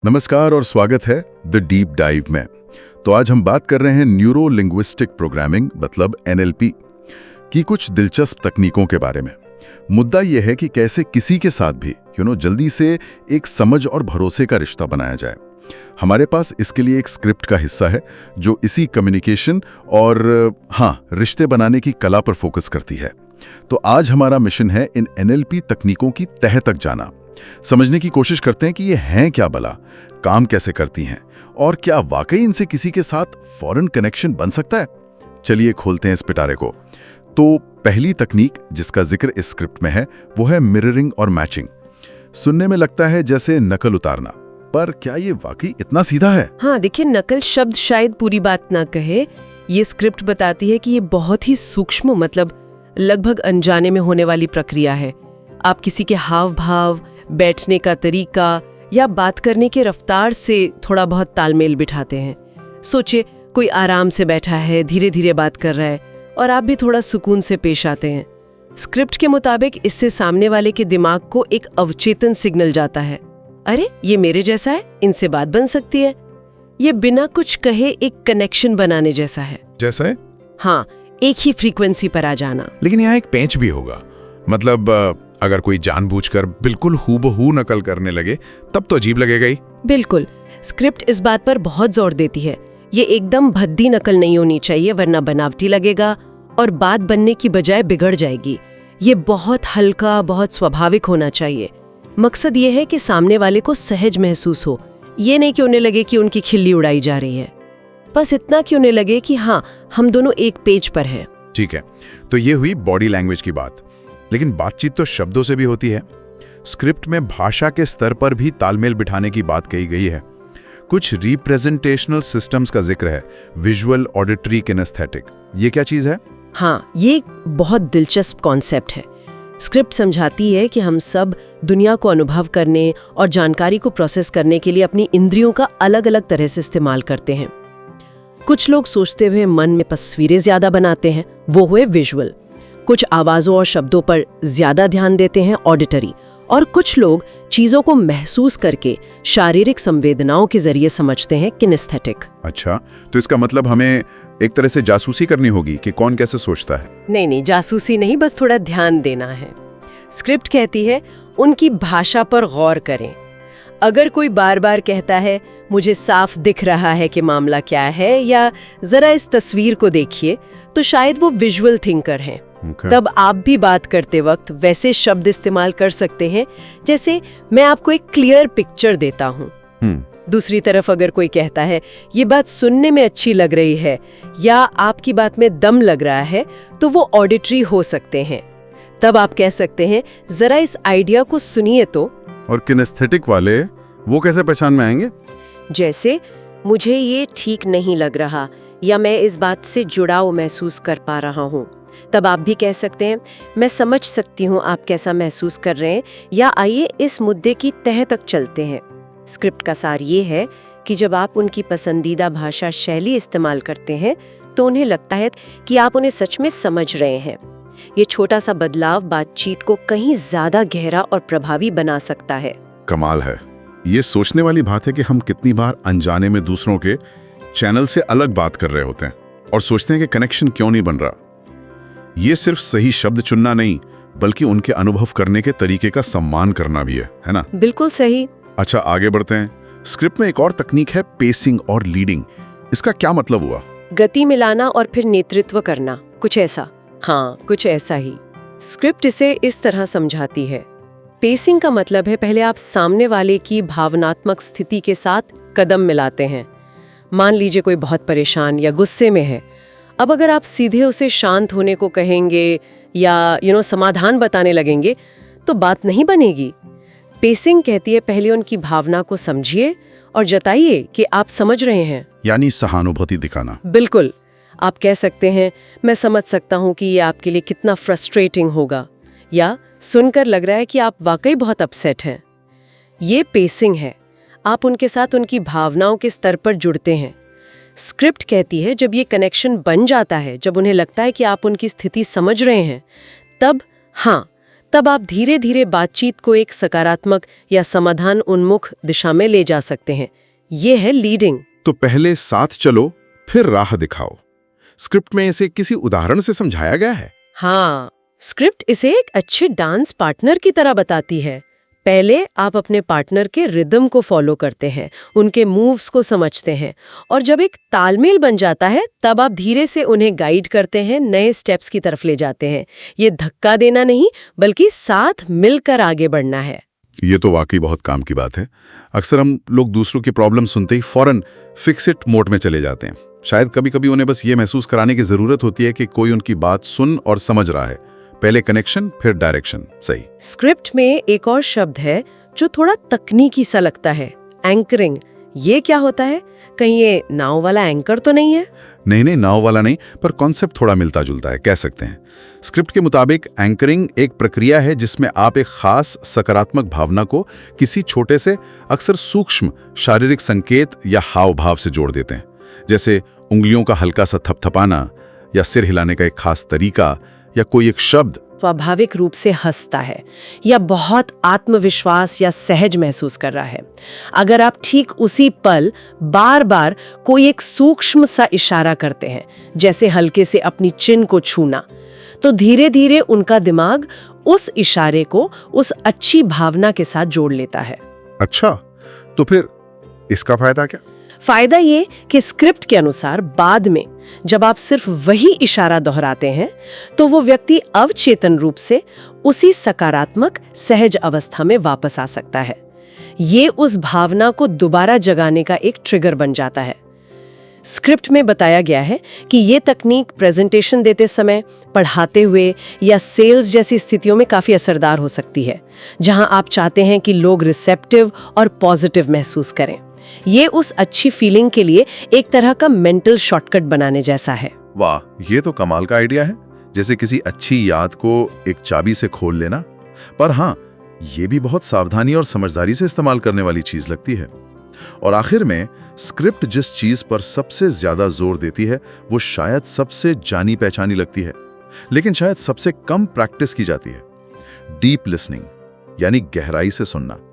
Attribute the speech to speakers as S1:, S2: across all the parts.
S1: नमस्कार और स्वागत है द डीप डाइव में। तो आज हम बात कर रहे हैं न्यूरो लिंग्विस्टिक प्रोग्रामिंग मतलब एनएलपी की कुछ दिलचस्प तकनीकों के बारे में। मुद्दा यह है कि कैसे किसी के साथ भी जल्दी से एक समझ और भरोसे का रिश्ता बनाया जाए। हमारे पास इसके लिए एक स्क्रिप्ट का हिस्सा है जो इसी कम्युनिकेशन और रिश्ते बनाने की कला पर फोकस करती है। तो आज हमारा मिशन है इन एनएलपी तकनीकों की तह तक जाना, समझने की कोशिश करते हैं कि ये हैं क्या भला, काम कैसे करती हैं और क्या वाकई इनसे किसी के साथ फौरन कनेक्शन बन सकता है। चलिए खोलते हैं इस पिटारे को। तो पहली तकनीक जिसका जिक्र इस स्क्रिप्ट में है वो है मिररिंग और मैचिंग। सुनने में लगता है जैसे नकल उतारना, पर क्या ये वाकई इतना सीधा है?
S2: हाँ, देखिए, नकल शब्द शायद पूरी बात ना कहे। ये स्क्रिप्ट बताती है कि ये बहुत ही सूक्ष्म, मतलब लगभग अनजाने में होने वाली प्रक्रिया है। आप किसी के हाव भाव, बैठने का तरीका या बात करने के रफ्तार से थोड़ा बहुत तालमेल बिठाते हैं। सोचिए, कोई आराम से बैठा है, धीरे धीरे बात कर रहा है और आप भी थोड़ा सुकून से पेश आते हैं। स्क्रिप्ट के मुताबिक इससे सामने वाले के दिमाग को एक अवचेतन सिग्नल जाता है, अरे ये मेरे जैसा है, इनसे बात बन सकती है। ये बिना कुछ कहे एक कनेक्शन बनाने जैसा है।
S3: जैसा है?
S2: हाँ, एक ही फ्रीक्वेंसी पर आ जाना।
S3: लेकिन यहाँ एक पेंच भी होगा। मतलब अगर कोई जानबूझकर बिल्कुल हूबहू नकल करने लगे तब तो अजीब लगेगा ही।
S2: बिल्कुल, स्क्रिप्ट इस बात पर बहुत जोर देती है। ये एकदम भद्दी नकल नहीं होनी चाहिए, वरना बनावटी लगेगा और बात बनने की बजाय बिगड़ जाएगी। ये बहुत हल्का, बहुत स्वाभाविक होना चाहिए। मकसद ये है कि सामने वाले को सहज महसूस हो। ये नहीं कि उन्हें लगे कि उनकी खिल्ली उड़ाई जा रही है, बस इतना कि उन्हें लगे कि हाँ, हम दोनों एक पेज पर हैं।
S3: ठीक है, तो ये हुई बॉडी लैंग्वेज की बात। लेकिन बातचीत तो शब्दों से भी होती है। स्क्रिप्ट में भाषा के स्तर पर भी तालमेल बिठाने की बात कही गई है। कुछ रिप्रेजेंटेशनल सिस्टम्स का जिक्र है, विजुअल, ऑडिटरी, किनेस्थेटिक। ये क्या चीज है?
S2: हाँ, ये एक बहुत दिलचस्प कॉन्सेप्ट है। स्क्रिप्ट समझाती है कि हम सब दुनिया को अनुभव करने और जानकारी को प्रोसेस करने के लिए अपनी इंद्रियों का अलग अलग तरह से इस्तेमाल करते हैं। कुछ लोग सोचते हुए मन में तस्वीरें ज्यादा बनाते हैं, वो हुए विजुअल। कुछ आवाजों और शब्दों पर ज्यादा ध्यान देते हैं, ऑडिटरी। और कुछ लोग चीजों को महसूस करके शारीरिक संवेदनाओं के जरिए समझते हैं, किनेस्थेटिक।
S3: अच्छा, तो इसका मतलब हमें एक तरह से जासूसी करनी होगी कि कौन कैसे सोचता है?
S2: नहीं, जासूसी नहीं, बस थोड़ा ध्यान देना है। स्क्रिप्ट कहती है उनकी भाषा पर गौर करें। अगर कोई बार बार कहता है मुझे साफ दिख रहा है कि मामला क्या है, या जरा इस तस्वीर को देखिए, तो शायद वो विजुअल थिंकर हैं। तब आप भी बात करते वक्त वैसे शब्द इस्तेमाल कर सकते हैं जैसे मैं आपको एक क्लियर पिक्चर देता हूँ। दूसरी तरफ अगर कोई कहता है ये बात सुनने में अच्छी लग रही है या आपकी बात में दम लग रहा है, तो वो ऑडिटरी हो सकते हैं। तब आप कह सकते हैं जरा इस आइडिया को सुनिए तो।
S1: और किनेस्थेटिक वाले वो कैसे पहचान में आएंगे?
S2: जैसे मुझे ये ठीक नहीं लग रहा, या मैं इस बात से जुड़ाव महसूस कर पा रहा हूँ। तब आप भी कह सकते हैं मैं समझ सकती हूँ आप कैसा महसूस कर रहे हैं, या आइए इस मुद्दे की तह तक चलते हैं। स्क्रिप्ट का सार ये है कि जब आप उनकी पसंदीदा भाषा शैली इस्तेमाल करते हैं तो उन्हें लगता है कि आप उन्हें सच में समझ रहे हैं। ये छोटा सा बदलाव बातचीत को कहीं ज्यादा गहरा और प्रभावी बना सकता है।
S1: कमाल है। ये सोचने वाली बात है कि हम कितनी बार अनजाने में दूसरों के चैनल से अलग बात कर रहे होते हैं और सोचते हैं कि कनेक्शन क्यों नहीं बन रहा। ये सिर्फ सही शब्द चुनना नहीं, बल्कि उनके अनुभव करने के तरीके का सम्मान करना भी है ना?
S2: बिल्कुल सही।
S1: अच्छा, आगे बढ़ते हैं। स्क्रिप्ट में एक और तकनीक है पेसिंग और लीडिंग। इसका क्या मतलब हुआ?
S2: गति मिलाना और फिर नेतृत्व करना, कुछ ऐसा। हाँ, कुछ ऐसा ही। स्क्रिप्ट इसे इस तरह समझाती है। पेसिंग का मतलब है पहले आप सामने वाले की भावनात्मक स्थिति के साथ कदम मिलाते हैं। मान लीजिए कोई बहुत परेशान या गुस्से में है। अब अगर आप सीधे उसे शांत होने को कहेंगे या समाधान बताने लगेंगे तो बात नहीं बनेगी। पेसिंग कहती है पहले उनकी भावना को समझिए और जताइए कि आप समझ रहे हैं,
S1: यानी सहानुभूति दिखाना।
S2: बिल्कुल। आप कह सकते हैं मैं समझ सकता हूँ कि ये आपके लिए कितना फ्रस्ट्रेटिंग होगा, या सुनकर लग रहा है कि आप वाकई बहुत अपसेट हैं। ये पेसिंग है। आप उनके साथ उनकी भावनाओं के स्तर पर जुड़ते हैं। स्क्रिप्ट कहती है जब ये कनेक्शन बन जाता है, जब उन्हें लगता है कि आप उनकी स्थिति समझ रहे हैं, तब तब आप धीरे धीरे बातचीत को एक सकारात्मक या समाधान उन्मुख दिशा में ले जा सकते हैं। ये है लीडिंग।
S3: तो पहले साथ चलो, फिर राह दिखाओ। स्क्रिप्ट में इसे किसी उदाहरण से समझाया गया है?
S2: हाँ, स्क्रिप्ट इसे एक अच्छे डांस पार्टनर की तरह बताती है। पहले आप अपने पार्टनर के रिदम को फॉलो करते हैं, उनके मूव्स को समझते हैं, और जब एक तालमेल बन जाता है तब आप धीरे से उन्हें गाइड करते हैं, नए स्टेप्स की तरफ ले जाते हैं। ये धक्का देना नहीं, बल्कि साथ मिलकर आगे बढ़ना है।
S3: ये तो वाकई बहुत काम की बात है। अक्सर हम लोग दूसरों की प्रॉब्लम सुनते ही फौरन फिक्स इट मोड में चले जाते हैं। शायद कभी कभी उन्हें बस ये महसूस कराने की जरूरत होती है कि कोई उनकी बात सुन और समझ रहा है। पहले कनेक्शन, फिर डायरेक्शन। सही।
S2: स्क्रिप्ट में एक और शब्द है जो थोड़ा तकनीकी सा लगता है, एंकरिंग। ये क्या होता है? कहीं ये नाव वाला एंकर तो नहीं है?
S3: नहीं, नाव वाला नहीं, पर कॉन्सेप्ट थोड़ा मिलता जुलता है, कह सकते हैं। स्क्रिप्ट के मुताबिक एंकरिंग एक प्रक्रिया है जिसमें आप एक खास सकारात्मक भावना को किसी छोटे से, अक्सर सूक्ष्म शारीरिक संकेत या हाव भाव से जोड़ देते हैं। जैसे उंगलियों का हल्का सा थपथपाना, या सिर हिलाने का एक खास तरीका, या कोई एक शब्द
S2: स्वाभाविक रूप से हंसता है या बहुत आत्मविश्वास या सहज महसूस कर रहा है। अगर आप ठीक उसी पल बार बार कोई एक सूक्ष्म सा इशारा करते हैं, जैसे हल्के से अपनी चिन को छूना, तो धीरे धीरे उनका दिमाग उस इशारे को उस अच्छी भावना के साथ जोड़ लेता है।
S3: अच्छा, तो फिर इसका फायदा क्या?
S2: फायदा ये कि स्क्रिप्ट के अनुसार बाद में जब आप सिर्फ वही इशारा दोहराते हैं तो वो व्यक्ति अवचेतन रूप से उसी सकारात्मक सहज अवस्था में वापस आ सकता है। ये उस भावना को दोबारा जगाने का एक ट्रिगर बन जाता है। स्क्रिप्ट में बताया गया है कि ये तकनीक प्रेजेंटेशन देते समय, पढ़ाते हुए या सेल्स जैसी स्थितियों में काफी असरदार हो सकती है, जहां आप चाहते हैं कि लोग रिसेप्टिव और पॉजिटिव महसूस करें। ये उस अच्छी फीलिंग के लिए एक तरह का मेंटल शॉर्टकट बनाने जैसा है।
S3: वाह, ये तो कमाल का आइडिया है, जैसे किसी अच्छी याद को एक चाबी से खोल लेना। पर हाँ, ये भी बहुत सावधानी और समझदारी से इस्तेमाल करने वाली चीज लगती है। और आखिर में स्क्रिप्ट जिस चीज पर सबसे ज्यादा जोर देती है वो शायद सबसे जानी पहचानी लगती है, लेकिन शायद सबसे कम प्रैक्टिस की जाती है। डीप लिसनिंग, यानी गहराई से सुनना।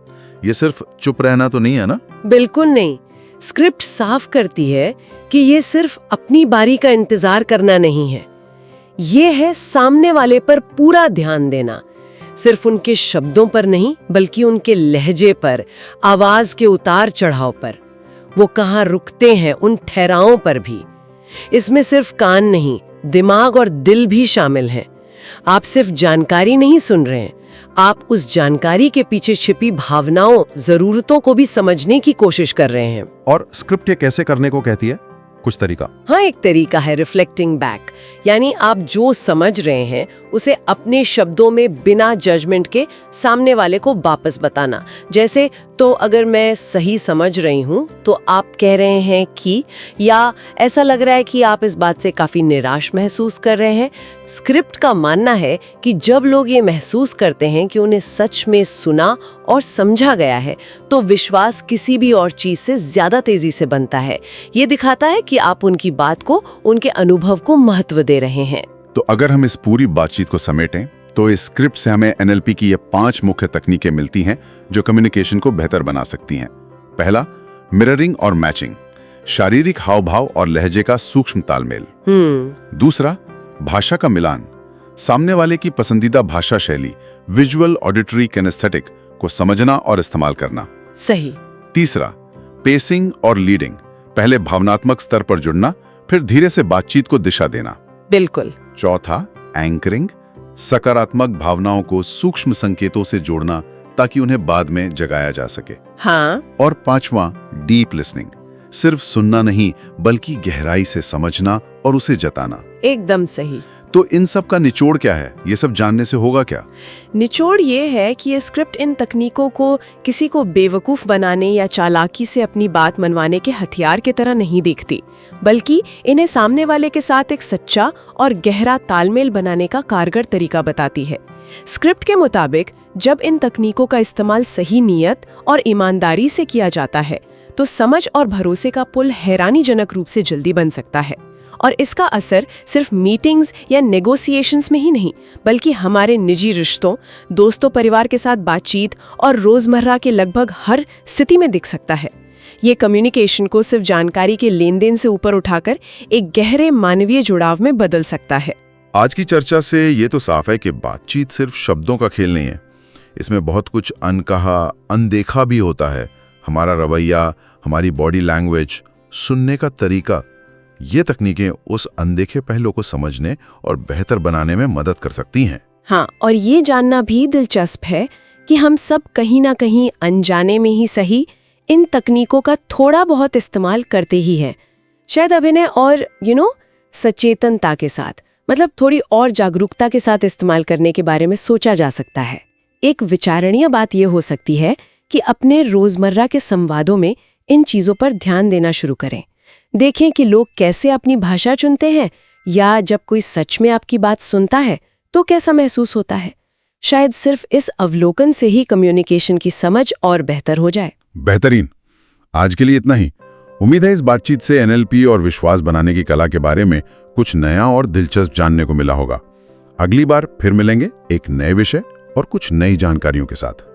S3: ये सिर्फ चुप रहना तो नहीं है ना?
S2: बिल्कुल नहीं। स्क्रिप्ट साफ करती है कि ये सिर्फ अपनी बारी का इंतजार करना नहीं है, ये है सामने वाले पर पूरा ध्यान देना। सिर्फ उनके शब्दों पर नहीं, बल्कि उनके लहजे पर, आवाज के उतार चढ़ाव पर, वो कहाँ रुकते हैं उन ठहरावों पर भी। इसमें सिर्फ कान नहीं, दिमाग और दिल भी शामिल हैं। आप सिर्फ जानकारी नहीं सुन रहे हैं, आप उस जानकारी के पीछे छिपी भावनाओं, जरूरतों को भी समझने की कोशिश कर रहे हैं।
S3: और स्क्रिप्ट ये कैसे करने को कहती है? कुछ तरीका?
S2: हाँ, एक तरीका है रिफ्लेक्टिंग बैक, यानी आप जो समझ रहे हैं उसे अपने शब्दों में बिना जजमेंट के सामने वाले को वापस बताना। जैसे, तो अगर मैं सही समझ रही हूँ तो आप कह रहे हैं कि, या ऐसा लग रहा है कि आप इस बात से काफी निराश महसूस कर रहे हैं। स्क्रिप्ट का मानना है कि जब लोग ये महसूस करते हैं कि उन्हें सच में सुना और समझा गया है, तो विश्वास किसी भी और चीज से ज्यादा तेजी से बनता है। ये दिखाता है कि आप उनकी बात को, उनके अनुभव को महत्व दे रहे हैं।
S3: तो अगर हम इस पूरी बातचीत को समेटें तो इस स्क्रिप्ट से हमें एनएलपी की ये 5 मुख्य तकनीकें मिलती हैं जो कम्युनिकेशन को बेहतर बना सकती हैं। पहला, मिररिंग और मैचिंग, शारीरिक हाव भाव और लहजे का सूक्ष्म तालमेल। दूसरा, भाषा का मिलान, सामने वाले की पसंदीदा भाषा शैली, विजुअल ऑडिटरी किनेस्थेटिक को समझना और इस्तेमाल करना।
S2: सही।
S3: तीसरा, पेसिंग और लीडिंग, पहले भावनात्मक स्तर पर जुड़ना, फिर धीरे से बातचीत को दिशा देना।
S2: बिल्कुल।
S3: चौथा, एंकरिंग, सकारात्मक भावनाओं को सूक्ष्म संकेतों से जोड़ना ताकि उन्हें बाद में जगाया जा सके।
S2: हाँ।
S3: और पांचवा, डीप लिसनिंग, सिर्फ सुनना नहीं बल्कि गहराई से समझना और उसे जताना।
S2: एकदम सही।
S3: तो इन सब का निचोड़ क्या है? ये सब जानने से होगा क्या?
S2: निचोड़ ये है कि ये स्क्रिप्ट इन तकनीकों को किसी को बेवकूफ बनाने या चालाकी से अपनी बात मनवाने के हथियार की तरह नहीं देखती, बल्कि इन्हें सामने वाले के साथ एक सच्चा और गहरा तालमेल बनाने का कारगर तरीका बताती है। स्क्रिप्ट के मुताबिक जब इन तकनीकों का इस्तेमाल सही नीयत और ईमानदारी से किया जाता है तो समझ और भरोसे का पुल हैरानीजनक रूप से जल्दी बन सकता है। और इसका असर सिर्फ मीटिंग्स या नेगोशिएशंस में ही नहीं, बल्कि हमारे निजी रिश्तों, दोस्तों, परिवार के साथ बातचीत और रोजमर्रा के लगभग हर स्थिति में दिख सकता है। ये कम्युनिकेशन को सिर्फ जानकारी के लेन देन से ऊपर उठाकर एक गहरे मानवीय जुड़ाव में बदल सकता है।
S1: आज की चर्चा से ये तो साफ है कि बातचीत सिर्फ शब्दों का खेल नहीं है। इसमें बहुत कुछ अनकहा, अनदेखा भी होता है। हमारा रवैया, हमारी बॉडी लैंग्वेज, सुनने का तरीका, ये तकनीकें उस अनदेखे पहलू को समझने और बेहतर बनाने में मदद कर सकती हैं।
S2: हाँ, और ये जानना भी दिलचस्प है कि हम सब कहीं ना कहीं अनजाने में ही सही इन तकनीकों का थोड़ा बहुत इस्तेमाल करते ही हैं। शायद अभिनय और सचेतनता के साथ, मतलब थोड़ी और जागरूकता के साथ इस्तेमाल करने के बारे में सोचा जा सकता है। एक विचारणीय बात यह हो सकती है कि अपने रोजमर्रा के संवादों में इन चीजों पर ध्यान देना शुरू करें। देखें कि लोग कैसे अपनी भाषा चुनते हैं, या जब कोई सच में आपकी बात सुनता है तो कैसा महसूस होता है। शायद सिर्फ इस अवलोकन से ही कम्युनिकेशन की समझ और बेहतर हो जाए।
S1: बेहतरीन। आज के लिए इतना ही। उम्मीद है इस बातचीत से NLP और विश्वास बनाने की कला के बारे में कुछ नया और दिलचस्प जानने को मिला होगा। अगली बार फिर मिलेंगे एक नए विषय और कुछ नई जानकारियों के साथ।